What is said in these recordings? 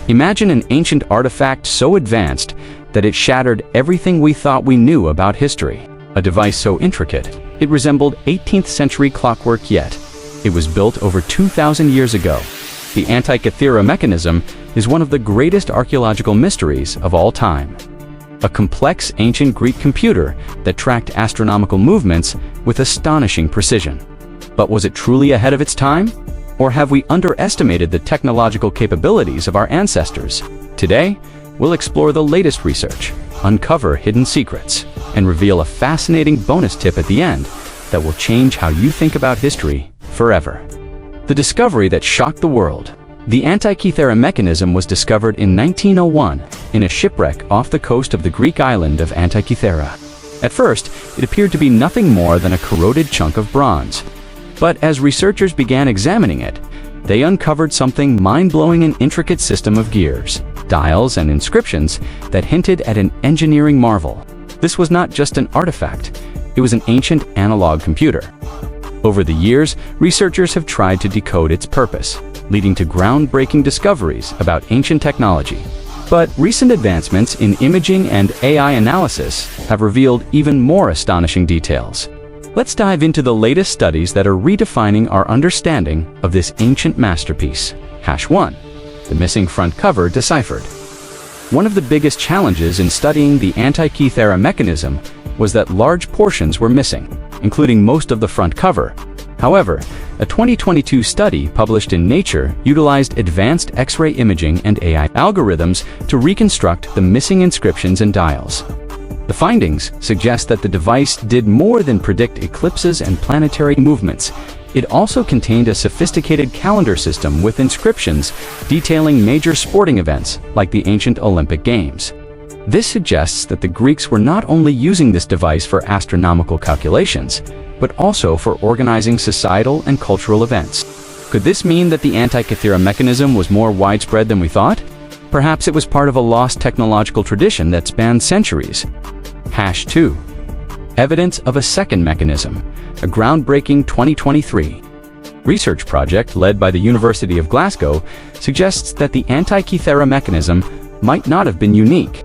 Imagine an ancient artifact so advanced that it shattered everything we thought we knew about history. A device so intricate, it resembled 18th century clockwork, yet it was built over 2,000 years ago. The Antikythera Mechanism is one of the greatest archaeological mysteries of all time. A complex ancient Greek computer that tracked astronomical movements with astonishing precision. But was it truly ahead of its time? Or have we underestimated the technological capabilities of our ancestors? Today, we'll explore the latest research, uncover hidden secrets, and reveal a fascinating bonus tip at the end that will change how you think about history forever. The discovery that shocked the world. The Antikythera Mechanism was discovered in 1901 in a shipwreck off the coast of the Greek island of Antikythera. At first, it appeared to be nothing more than a corroded chunk of bronze. But as researchers began examining it, they uncovered something mind-blowing: an intricate system of gears, dials, and inscriptions that hinted at an engineering marvel. This was not just an artifact, it was an ancient analog computer. Over the years, researchers have tried to decode its purpose, leading to groundbreaking discoveries about ancient technology. But recent advancements in imaging and AI analysis have revealed even more astonishing details. Let's dive into the latest studies that are redefining our understanding of this ancient masterpiece. #1. The missing front cover deciphered. One of the biggest challenges in studying the Antikythera Mechanism was that large portions were missing, including most of the front cover. However, a 2022 study published in Nature utilized advanced X-ray imaging and AI algorithms to reconstruct the missing inscriptions and dials. The findings suggest that the device did more than predict eclipses and planetary movements. It also contained a sophisticated calendar system with inscriptions detailing major sporting events like the ancient Olympic Games. This suggests that the Greeks were not only using this device for astronomical calculations, but also for organizing societal and cultural events. Could this mean that the Antikythera Mechanism was more widespread than we thought? Perhaps it was part of a lost technological tradition that spanned centuries. #2. Evidence of a second mechanism, a groundbreaking 2023 research project led by the University of Glasgow suggests that the Antikythera Mechanism might not have been unique.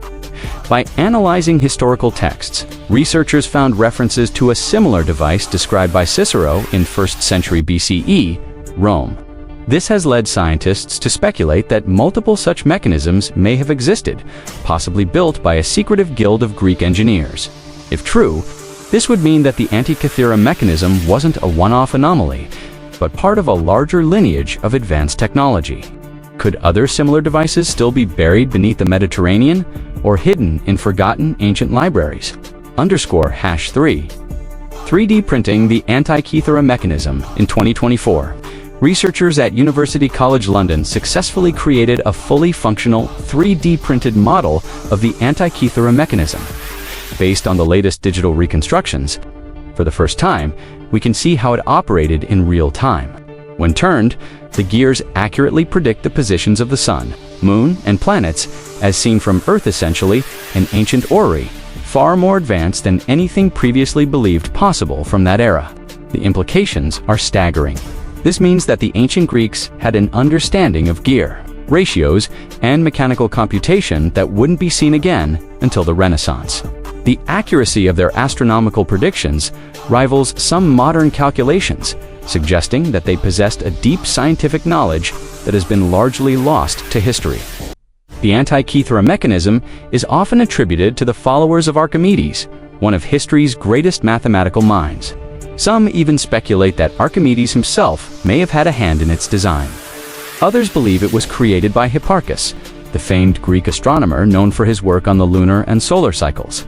By analyzing historical texts, researchers found references to a similar device described by Cicero in 1st century BCE, Rome. This has led scientists to speculate that multiple such mechanisms may have existed, possibly built by a secretive guild of Greek engineers. If true, this would mean that the Antikythera Mechanism wasn't a one-off anomaly, but part of a larger lineage of advanced technology. Could other similar devices still be buried beneath the Mediterranean or hidden in forgotten ancient libraries? #3. 3D printing the Antikythera Mechanism. In 2024, researchers at University College London successfully created a fully functional 3D printed model of the Antikythera Mechanism. Based on the latest digital reconstructions, for the first time, we can see how it operated in real time. When turned, the gears accurately predict the positions of the Sun, Moon, and planets, as seen from Earth, essentially an ancient orrery, far more advanced than anything previously believed possible from that era. The implications are staggering. This means that the ancient Greeks had an understanding of gear, ratios, and mechanical computation that wouldn't be seen again until the Renaissance. The accuracy of their astronomical predictions rivals some modern calculations, suggesting that they possessed a deep scientific knowledge that has been largely lost to history. The Antikythera Mechanism is often attributed to the followers of Archimedes, one of history's greatest mathematical minds. Some even speculate that Archimedes himself may have had a hand in its design. Others believe it was created by Hipparchus, the famed Greek astronomer known for his work on the lunar and solar cycles.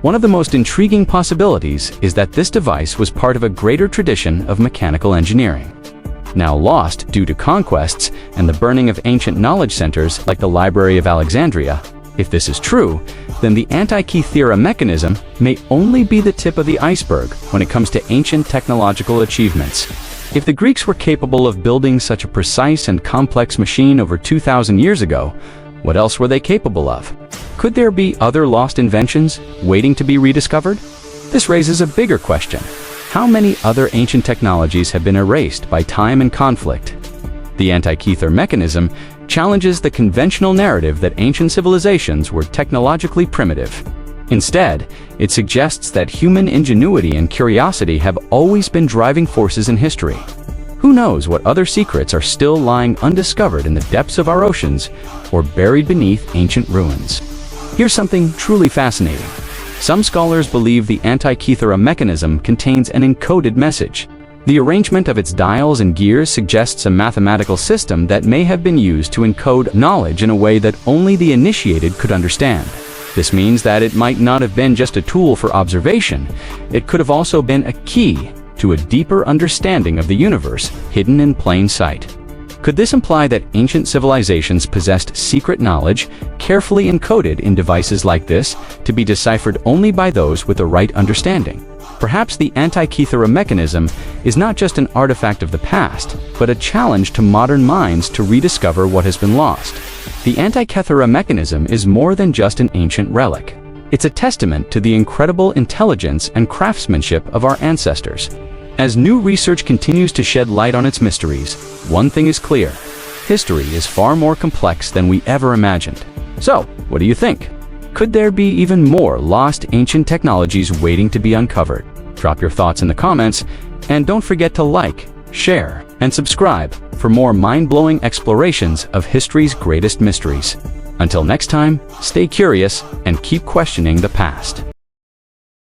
One of the most intriguing possibilities is that this device was part of a greater tradition of mechanical engineering, now lost due to conquests and the burning of ancient knowledge centers like the Library of Alexandria. If this is true, then the Antikythera Mechanism may only be the tip of the iceberg when it comes to ancient technological achievements. If the Greeks were capable of building such a precise and complex machine over 2,000 years ago, what else were they capable of? Could there be other lost inventions waiting to be rediscovered? This raises a bigger question. How many other ancient technologies have been erased by time and conflict? The Antikythera Mechanism challenges the conventional narrative that ancient civilizations were technologically primitive. Instead, it suggests that human ingenuity and curiosity have always been driving forces in history. Who knows what other secrets are still lying undiscovered in the depths of our oceans or buried beneath ancient ruins? Here's something truly fascinating. Some scholars believe the Antikythera mechanism contains an encoded message. The arrangement of its dials and gears suggests a mathematical system that may have been used to encode knowledge in a way that only the initiated could understand. This means that it might not have been just a tool for observation. It could have also been a key to a deeper understanding of the universe hidden in plain sight. Could this imply that ancient civilizations possessed secret knowledge carefully encoded in devices like this to be deciphered only by those with the right understanding? Perhaps the Antikythera mechanism is not just an artifact of the past, but a challenge to modern minds to rediscover what has been lost. The Antikythera mechanism is more than just an ancient relic. It's a testament to the incredible intelligence and craftsmanship of our ancestors. As new research continues to shed light on its mysteries, one thing is clear: history is far more complex than we ever imagined. So, what do you think? Could there be even more lost ancient technologies waiting to be uncovered? Drop your thoughts in the comments, and don't forget to like, share, and subscribe for more mind-blowing explorations of history's greatest mysteries. Until next time, stay curious and keep questioning the past.